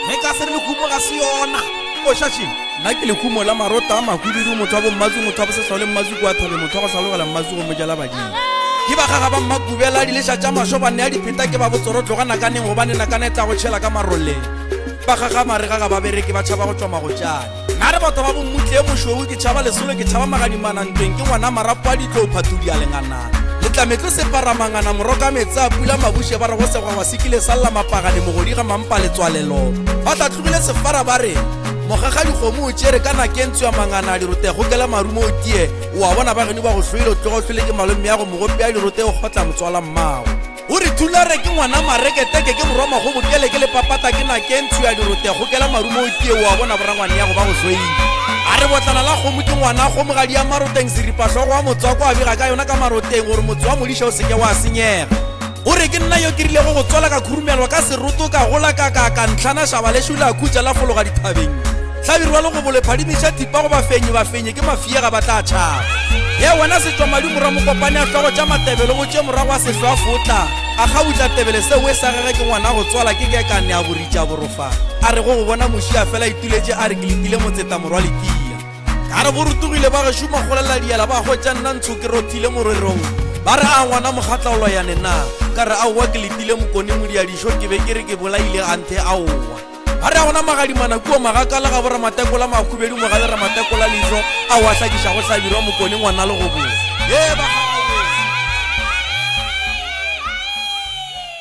ge ka se re lekhumo ga se yona o shashi nna ke lekhumo la marota a makhudiru motho wa bo mmazu motho wa bo sesole mmazu kwa thabe motho wa go salogela mmazu go mojala badimo ke ba gaga ba mmakubela di lesha tša mašo ba nne ya dipheta ke ba botsorotlhoga nakaneng gobane nakana e tla go tšhela ka maroleng ba gaga marega ga ba bereke ba tšhaba go tšwa magotšane nna re batho ba bommutli e mošweu ke tšhaba lesolo ke tšhaba magadimanantweng ke ngwana marapo a ditlo phathodi a lenganana letlametlo separamangana moroka metsi a pula mabuše ba re go segwa wa sekile salela mapagane mogodi ga mampa letswalelo ba tlatlogile sefara ba re mogaga dikgomo o tšere ka nakentse ya mangana a dirote go kela marumo o tie o a bona bageno ba go tlhoile o tlogo tlhole ke malome ya go mogope a dirote o kgotla motswala mmago o re thulare ke ngwana mareketeke ke morwa mago bokele ke lepapata ke nakentse ya dirote go kela marumo o tie o a bona borangwane ya go ba go zoile a re botlana la kgomo ke ngwana kgomogadi ya maroteng seripatlhogo wa motswako a bega ka yona ka maroteng gore motse wa modiša o seke wa senyega o re ke nna yo ke rilego go tswala ka khurumelwa ka seroto ka gola ka ntlhana šaba lešula a khutša la fologa dithabeng tlhabirwa le go bolephadimiša thipa go bafenye ke mafiega ba tla tšhaba ye wena setswamadi morwa mokopane a tlhogo tša matebele go tše morago a sehlo a fotla a kgabutla tebele seo e sa gage ke ngwana go tswala ke kekane a boritša borofa a re go bona moši a fela ituletše a re ke letile motseta morwa letia ka re borutogile ba ge šoma golela diela ba kgwetša nna ntsho ke rothile morerong ba re a ngwana mokgatlaolo yane na ka re aowa ke letile mokone modiadišo ke be ke re ke bolaile ganthe aowa ba re a gona magadimana kua magakala ga bora matekola makhubedi mogabe ra matekola leiso a o a hlakiša go hlabirwa mokone ngwana le go bola